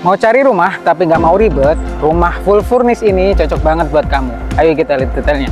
Mau cari rumah tapi nggak mau ribet, rumah full furnish ini cocok banget buat kamu. Ayo kita lihat detailnya.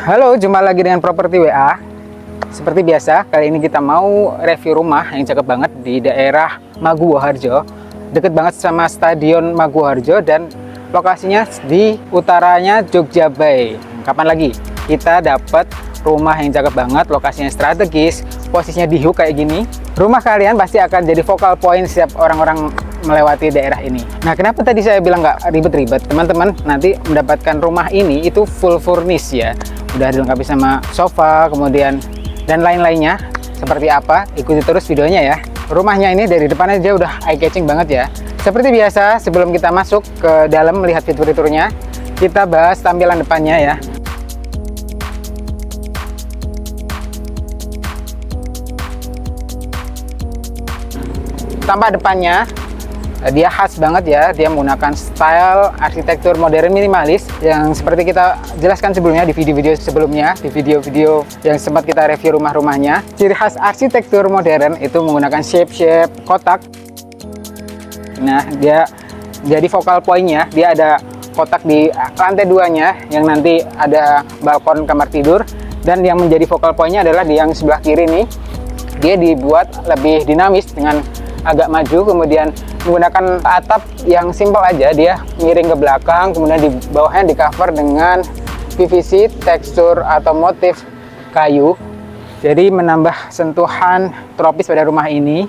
Halo, jumpa lagi dengan Properti WA. Seperti biasa, kali ini kita mau review rumah yang cakep banget di daerah Maguwoharjo. Deket banget sama Stadion Maguwoharjo dan lokasinya di utaranya Jogja Bay. Kapan lagi kita dapat rumah yang cakep banget, lokasinya strategis, posisinya di hook kayak gini. Rumah kalian pasti akan jadi focal point setiap orang-orang melewati daerah ini. Nah, kenapa tadi saya bilang nggak ribet-ribet? Teman-teman nanti mendapatkan rumah ini itu full furnish ya. Udah dilengkapi sama sofa, kemudian dan lain-lainnya. Seperti apa? Ikuti terus videonya ya. Rumahnya ini dari depan aja udah eye catching banget ya. Seperti biasa, sebelum kita masuk ke dalam melihat fitur-fiturnya, kita bahas tampilan depannya ya. Tampak depannya dia khas banget ya, dia menggunakan style arsitektur modern minimalis yang seperti kita jelaskan sebelumnya di video-video sebelumnya, di video-video yang sempat kita review rumah-rumahnya. Ciri khas arsitektur modern itu menggunakan shape-shape kotak. Nah, dia jadi focal point-nya, dia ada kotak di lantai 2-nya yang nanti ada balkon kamar tidur, dan yang menjadi focal point-nya adalah di yang sebelah kiri nih. Dia dibuat lebih dinamis dengan agak maju, kemudian menggunakan atap yang simpel aja, dia miring ke belakang, kemudian di bawahnya di cover dengan PVC tekstur atau motif kayu, jadi menambah sentuhan tropis pada rumah ini.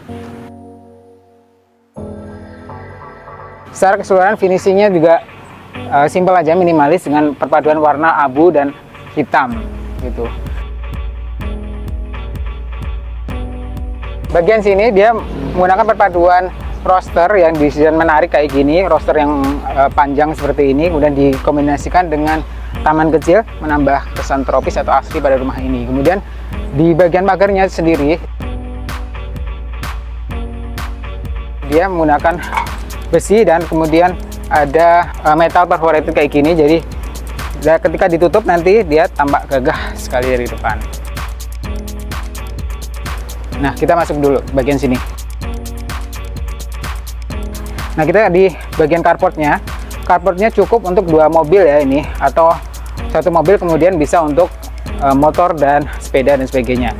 Secara keseluruhan finishingnya juga simpel aja, minimalis dengan perpaduan warna abu dan hitam gitu. Bagian sini dia menggunakan perpaduan roster yang desain menarik kayak gini, roster yang panjang seperti ini, kemudian dikombinasikan dengan taman kecil, menambah kesan tropis atau asri pada rumah ini. Kemudian di bagian pagarnya sendiri dia menggunakan besi dan kemudian ada metal perforated kayak gini, jadi ketika ditutup nanti dia tampak gagah sekali dari depan. Nah, kita masuk dulu bagian sini. Nah, kita di bagian carportnya. Carportnya cukup untuk 2 mobil ya ini, atau 1 mobil kemudian bisa untuk motor dan sepeda dan sebagainya.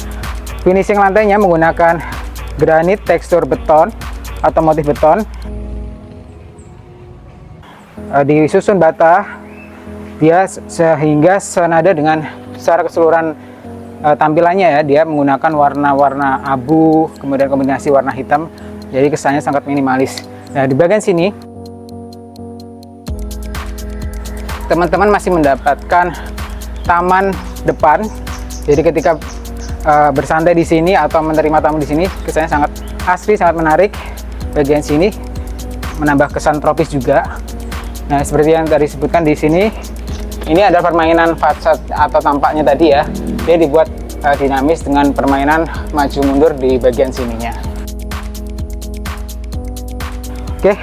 Finishing lantainya menggunakan granit tekstur beton atau motif beton. Disusun bata dia sehingga senada dengan secara keseluruhan tampilannya ya. Dia menggunakan warna-warna abu, kemudian kombinasi warna hitam, jadi kesannya sangat minimalis. Nah, di bagian sini teman-teman masih mendapatkan taman depan, jadi ketika bersantai di sini atau menerima tamu di sini kesannya sangat asri, sangat menarik. Bagian sini menambah kesan tropis juga. Nah, seperti yang tadi disebutkan di sini, ini ada permainan fasad atau tampaknya tadi ya. Dia dibuat dinamis dengan permainan maju mundur di bagian sininya. Oke,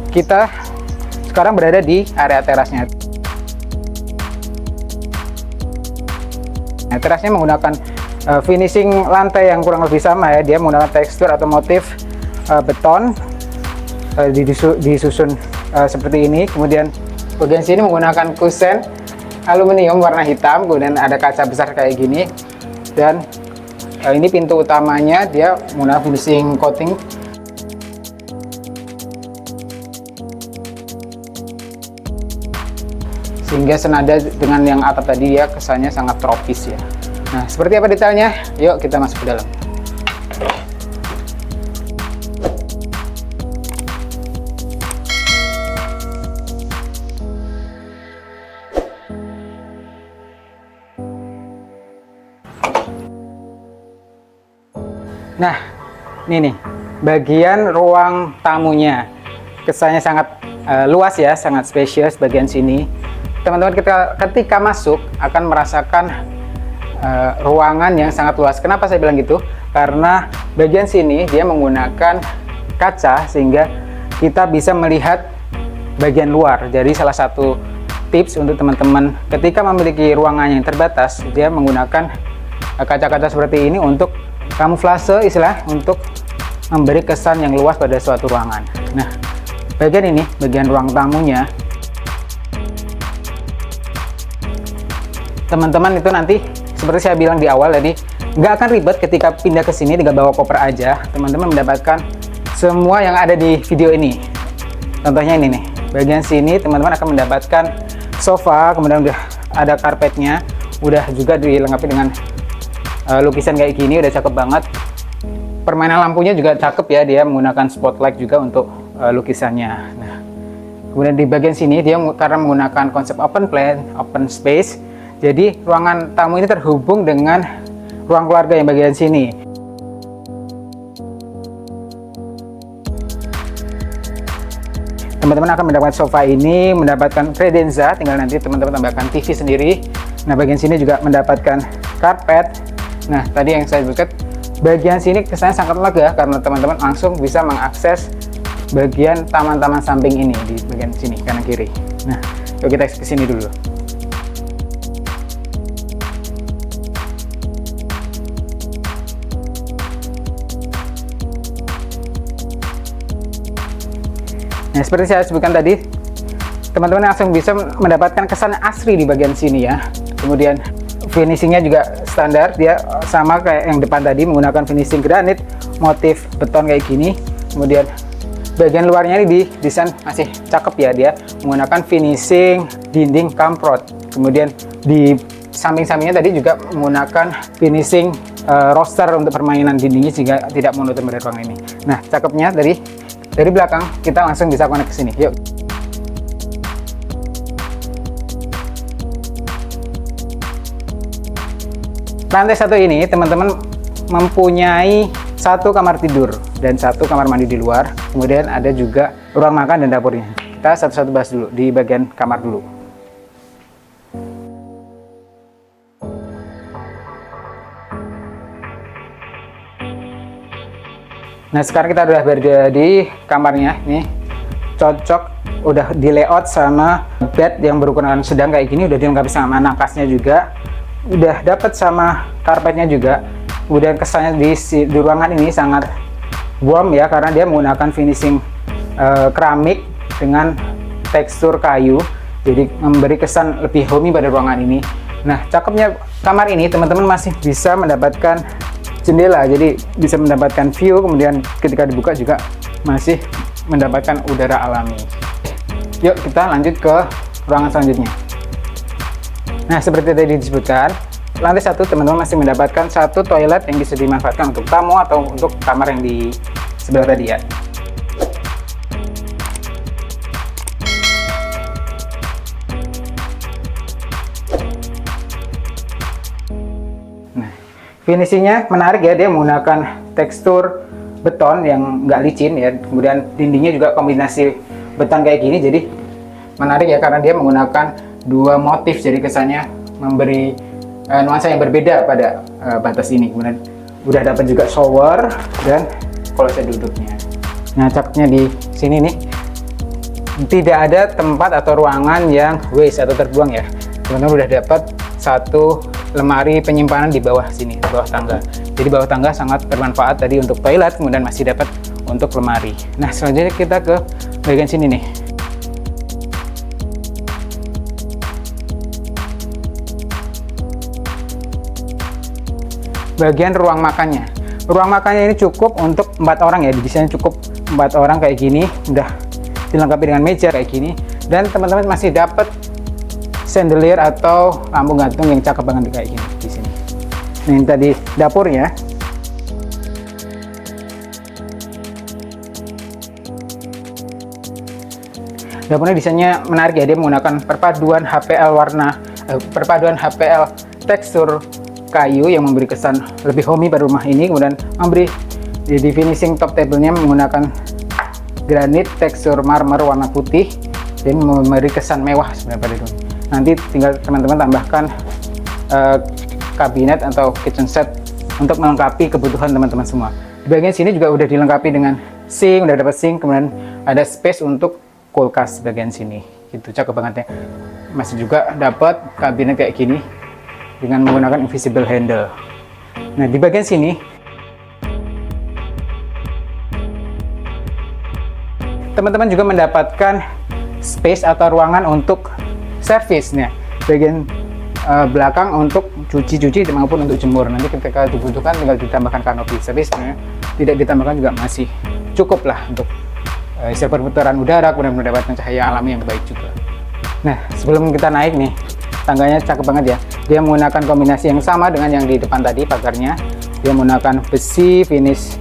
kita sekarang berada di area terasnya. Nah, terasnya menggunakan finishing lantai yang kurang lebih sama ya. Dia menggunakan tekstur atau motif beton, disusun seperti ini. Kemudian bagian sini menggunakan kusen aluminium warna hitam, kemudian ada kaca besar kayak gini, dan ini pintu utamanya dia menggunakan finishing coating. sehingga senada dengan yang atap tadi ya kesannya sangat tropis ya. Nah, seperti apa detailnya? Yuk kita masuk ke dalam. Nah, ini nih bagian ruang tamunya, kesannya sangat luas ya, sangat spacious bagian sini. Teman-teman ketika masuk akan merasakan ruangan yang sangat luas. Kenapa saya bilang gitu? Karena bagian sini dia menggunakan kaca sehingga kita bisa melihat bagian luar. Jadi salah satu tips untuk teman-teman ketika memiliki ruangan yang terbatas, dia menggunakan kaca-kaca seperti ini untuk kamuflase, istilah untuk memberi kesan yang luas pada suatu ruangan. Nah, bagian ini, bagian ruang tamunya, teman-teman itu nanti seperti saya bilang di awal tadi, nggak akan ribet ketika pindah ke sini tinggal bawa koper aja. Teman-teman mendapatkan semua yang ada di video ini. Contohnya ini nih, bagian sini teman-teman akan mendapatkan sofa, kemudian udah ada karpetnya, udah juga dilengkapi dengan lukisan kayak gini, udah cakep banget. Permainan lampunya juga cakep ya, dia menggunakan spotlight juga untuk lukisannya. Nah, kemudian di bagian sini dia karena menggunakan konsep open plan, open space, jadi ruangan tamu ini terhubung dengan ruang keluarga yang bagian sini. Teman-teman akan mendapatkan sofa ini, mendapatkan credenza, tinggal nanti teman-teman tambahkan TV sendiri. Nah, bagian sini juga mendapatkan karpet. Nah, tadi yang saya sebutkan, bagian sini kesannya sangat lega karena teman-teman langsung bisa mengakses bagian taman-taman samping ini di bagian sini kanan kiri. Nah, yuk kita ke sini dulu. Nah, seperti saya sebutkan tadi, teman-teman langsung bisa mendapatkan kesan asri di bagian sini ya. Kemudian finishingnya juga standar, dia sama kayak yang depan tadi, menggunakan finishing granit, motif beton kayak gini. Kemudian bagian luarnya ini desain masih cakep ya, dia menggunakan finishing dinding kamprot. Kemudian di samping-sampingnya tadi juga menggunakan finishing roster untuk permainan dindingnya sehingga tidak monoton pada ruang ini. Nah, cakepnya dari belakang kita langsung bisa connect ke sini. Yuk. Lantai satu ini teman-teman mempunyai satu kamar tidur dan satu kamar mandi di luar. Kemudian ada juga ruang makan dan dapurnya. Kita satu-satu bahas dulu di bagian kamar dulu. Nah, sekarang kita udah berada di kamarnya. Nih cocok, udah di layout sama bed yang berukuran sedang kayak gini, udah dilengkapi sama nakasnya juga. Udah dapat sama karpetnya juga. Kemudian kesannya di ruangan ini sangat warm ya, karena dia menggunakan finishing keramik dengan tekstur kayu, jadi memberi kesan lebih homey pada ruangan ini. Nah, cakepnya kamar ini teman-teman masih bisa mendapatkan jendela, jadi bisa mendapatkan view, kemudian ketika dibuka juga masih mendapatkan udara alami. Yuk kita lanjut ke ruangan selanjutnya. Nah, seperti tadi disebutkan, lantai satu teman-teman masih mendapatkan satu toilet yang bisa dimanfaatkan untuk tamu atau untuk kamar yang di sebelah tadi ya. Nah, finishingnya menarik ya, dia menggunakan tekstur beton yang nggak licin ya, kemudian dindingnya juga kombinasi beton kayak gini, jadi menarik ya karena dia menggunakan dua motif, jadi kesannya memberi nuansa yang berbeda pada batas ini. Kemudian udah dapat juga shower dan klose duduknya. Nah, cakepnya di sini nih tidak ada tempat atau ruangan yang waste atau terbuang ya. Teman-teman udah dapat satu lemari penyimpanan di bawah sini, di bawah tangga. Jadi bawah tangga sangat bermanfaat tadi untuk toilet, kemudian masih dapat untuk lemari. Nah, selanjutnya kita ke bagian sini nih. Bagian ruang makannya. Ruang makannya ini cukup untuk 4 orang ya, desainnya cukup 4 orang kayak gini, udah dilengkapi dengan meja kayak gini, dan teman-teman masih dapat chandelier atau lampu gantung yang cakep banget kayak gini di sini. Nah, ini tadi dapurnya. Dapurnya desainnya menarik ya, dia menggunakan perpaduan HPL tekstur kayu yang memberi kesan lebih homey pada rumah ini. Kemudian memberi di finishing top table-nya menggunakan granit tekstur marmer warna putih dan memberi kesan mewah sebenarnya pada rumah. Nanti tinggal teman-teman tambahkan kabinet atau kitchen set untuk melengkapi kebutuhan teman-teman semua. Di bagian sini juga udah dilengkapi dengan sink, udah dapat sink, kemudian ada space untuk kulkas bagian sini. Gitu, cakep banget ya. Masih juga dapat kabinet kayak gini dengan menggunakan invisible handle. Nah, di bagian sini teman-teman juga mendapatkan space atau ruangan untuk servisnya. Bagian belakang untuk cuci-cuci maupun untuk jemur. Nanti ketika dibutuhkan tinggal ditambahkan kanopi. Tapi sebenarnya tidak ditambahkan juga masih cukup lah untuk isi perputaran udara, kemudian mendapatkan cahaya alami yang baik juga. Nah, sebelum kita naik nih, tangganya cakep banget ya. Dia menggunakan kombinasi yang sama dengan yang di depan tadi, pagarnya. Dia menggunakan besi finish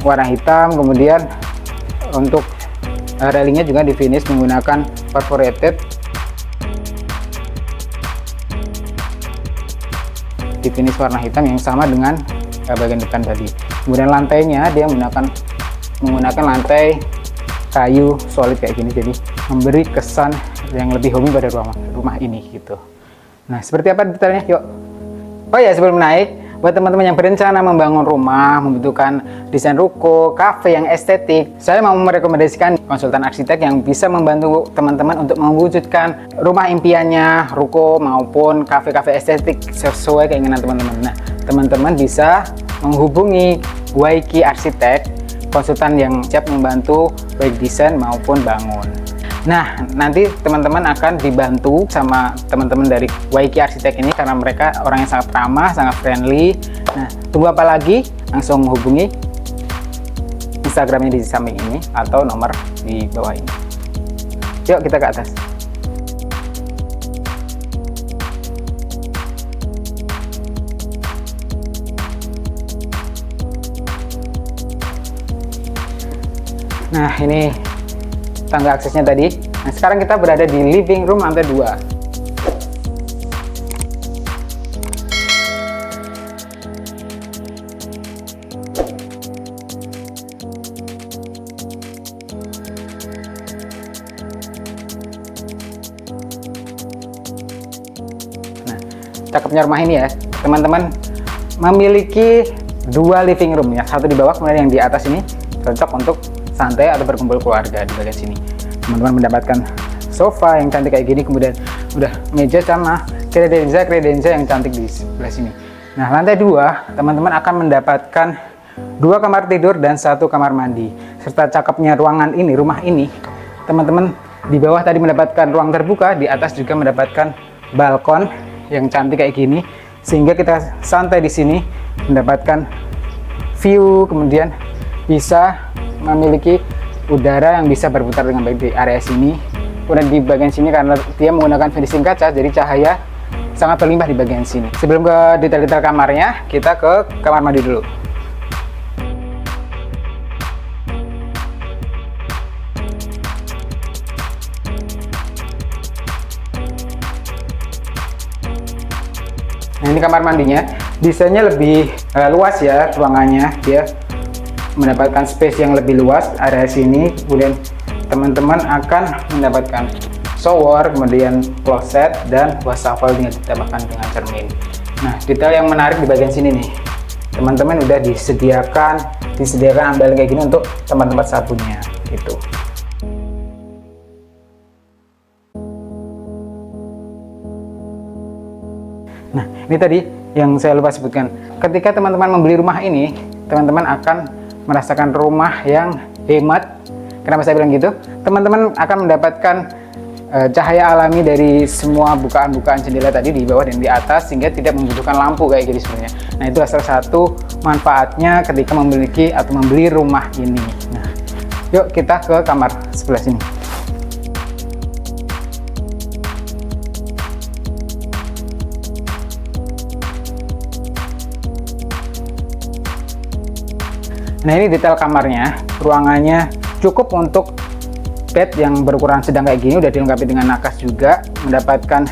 warna hitam, kemudian untuk railingnya juga di finish menggunakan perforated di finish warna hitam yang sama dengan bagian depan tadi. Kemudian lantainya dia menggunakan lantai kayu solid kayak gini, jadi memberi kesan yang lebih homey pada rumah ini gitu. Nah, seperti apa detailnya? Yuk. Oh ya, sebelum naik, buat teman-teman yang berencana membangun rumah, membutuhkan desain ruko, kafe yang estetik, saya mau merekomendasikan konsultan arsitek yang bisa membantu teman-teman untuk mewujudkan rumah impiannya, ruko maupun kafe-kafe estetik sesuai keinginan teman-teman. Nah, teman-teman bisa menghubungi Waiki Arsitek, konsultan yang siap membantu baik desain maupun bangun. Nah, nanti teman-teman akan dibantu sama teman-teman dari Waiki Arsitek ini karena mereka orang yang sangat ramah, sangat friendly. Nah, tunggu apa lagi? Langsung menghubungi Instagramnya di samping ini atau nomor di bawah ini. Yuk kita ke atas. Nah, ini tangga aksesnya tadi. Nah, sekarang kita berada di living room lantai 2. Nah, cakepnya rumah ini ya, teman-teman memiliki 2 living room ya, satu di bawah kemudian yang di atas ini cocok untuk santai atau berkumpul keluarga. Di bagian sini teman-teman mendapatkan sofa yang cantik kayak gini, kemudian udah meja sama kredenza yang cantik di sebelah sini. Nah, lantai 2 teman-teman akan mendapatkan 2 kamar tidur dan 1 kamar mandi. Serta cakepnya ruangan ini, rumah ini, teman-teman di bawah tadi mendapatkan ruang terbuka, di atas juga mendapatkan balkon yang cantik kayak gini, sehingga kita santai di sini mendapatkan view, kemudian bisa memiliki udara yang bisa berputar dengan baik di area sini. Kemudian di bagian sini karena dia menggunakan finishing kaca, jadi cahaya sangat berlimpah di bagian sini. Sebelum ke detail-detail kamarnya, kita ke kamar mandi dulu. Nah, ini kamar mandinya, desainnya lebih luas ya ruangannya, dia mendapatkan space yang lebih luas area sini. Kemudian teman-teman akan mendapatkan shower, kemudian closet dan wastafel dengan ditambahkan dengan cermin. Nah, detail yang menarik di bagian sini nih, teman-teman udah disediakan ambil kayak gini untuk tempat-tempat sabunnya gitu. Nah, ini tadi yang saya lupa sebutkan, ketika teman-teman membeli rumah ini, teman-teman akan merasakan rumah yang hemat. Kenapa saya bilang gitu? Teman-teman akan mendapatkan cahaya alami dari semua bukaan-bukaan jendela tadi di bawah dan di atas, sehingga tidak membutuhkan lampu kayak gini sebenarnya. Nah, itu salah satu manfaatnya ketika memiliki atau membeli rumah ini. Nah, yuk kita ke kamar sebelah sini. Nah, ini detail kamarnya. Ruangannya cukup untuk bed yang berukuran sedang kayak gini, udah dilengkapi dengan nakas juga, mendapatkan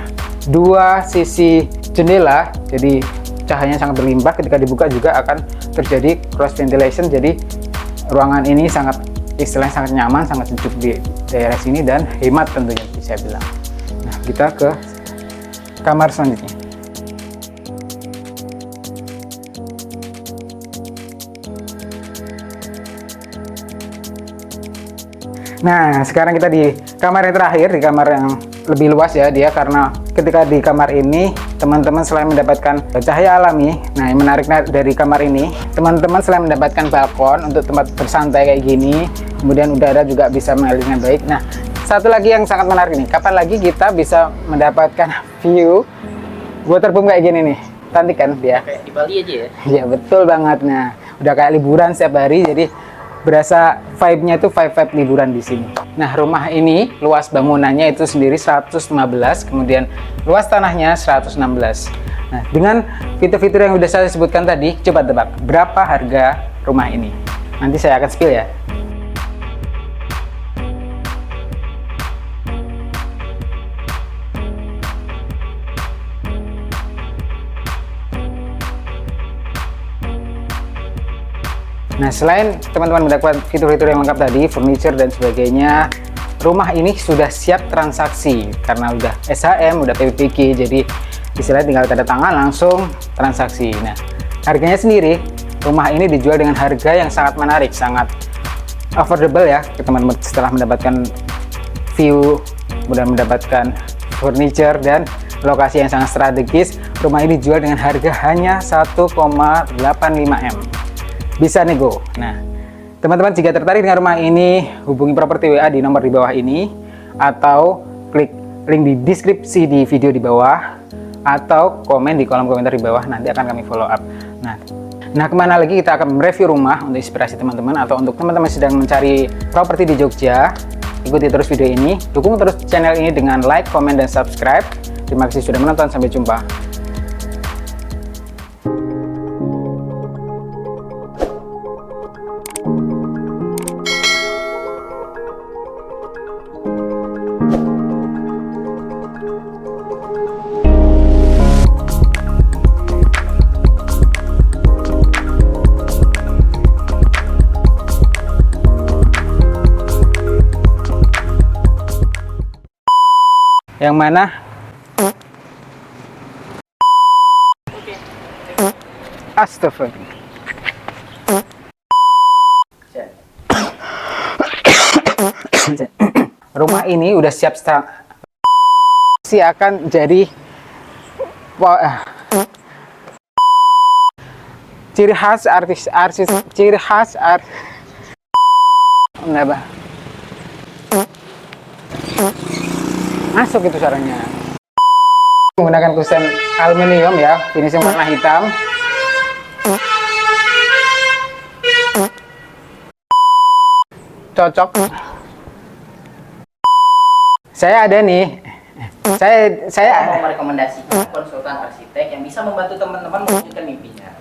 dua sisi jendela, jadi cahayanya sangat berlimpah. Ketika dibuka juga akan terjadi cross ventilation, jadi ruangan ini sangat istilahnya sangat nyaman, sangat sejuk di daerah sini dan hemat tentunya bisa bilang. Nah, kita ke kamar selanjutnya. Nah, sekarang kita di kamar yang terakhir, di kamar yang lebih luas ya dia, karena ketika di kamar ini teman-teman selain mendapatkan cahaya alami. Nah, yang menarik dari kamar ini, teman-teman selain mendapatkan balkon untuk tempat bersantai kayak gini, kemudian udara juga bisa mengalir dengan baik. Nah, satu lagi yang sangat menarik nih, kapan lagi kita bisa mendapatkan view waterboom kayak gini nih? Cantik kan dia? Kayak di Bali aja ya? Iya, betul banget. Nah, udah kayak liburan setiap hari, jadi berasa vibe-nya itu vibe liburan di sini. Nah, rumah ini luas bangunannya itu sendiri 115, kemudian luas tanahnya 116. Nah, dengan fitur-fitur yang udah saya sebutkan tadi, coba tebak berapa harga rumah ini? Nanti saya akan spill ya. Nah, selain teman-teman mendapatkan fitur-fitur yang lengkap tadi, furniture dan sebagainya, rumah ini sudah siap transaksi karena udah SHM, udah PPG, jadi istilahnya tinggal tanda tangan langsung transaksi. Nah, harganya sendiri, rumah ini dijual dengan harga yang sangat menarik, sangat affordable ya teman-teman. Setelah mendapatkan view, kemudian mendapatkan furniture dan lokasi yang sangat strategis, rumah ini dijual dengan harga hanya 1,85 M. Bisa nego. Nah, teman-teman jika tertarik dengan rumah ini, hubungi Properti WA di nomor di bawah ini, atau klik link di deskripsi di video di bawah, atau komen di kolom komentar di bawah, nanti akan kami follow up. Nah, kemana lagi kita akan mereview rumah untuk inspirasi teman-teman, atau untuk teman-teman sedang mencari properti di Jogja, ikuti terus video ini, dukung terus channel ini dengan like, komen, dan subscribe. Terima kasih sudah menonton, sampai jumpa. Yang mana? Astagfirullah. Rumah ini udah siap akan jadi ciri khas ciri khas masuk itu suaranya. Menggunakan kusen aluminium ya, finishing warna hitam. Cocok. Saya ada nih. Saya mau merekomendasikan konsultan arsitek yang bisa membantu teman-teman mewujudkan mimpinya.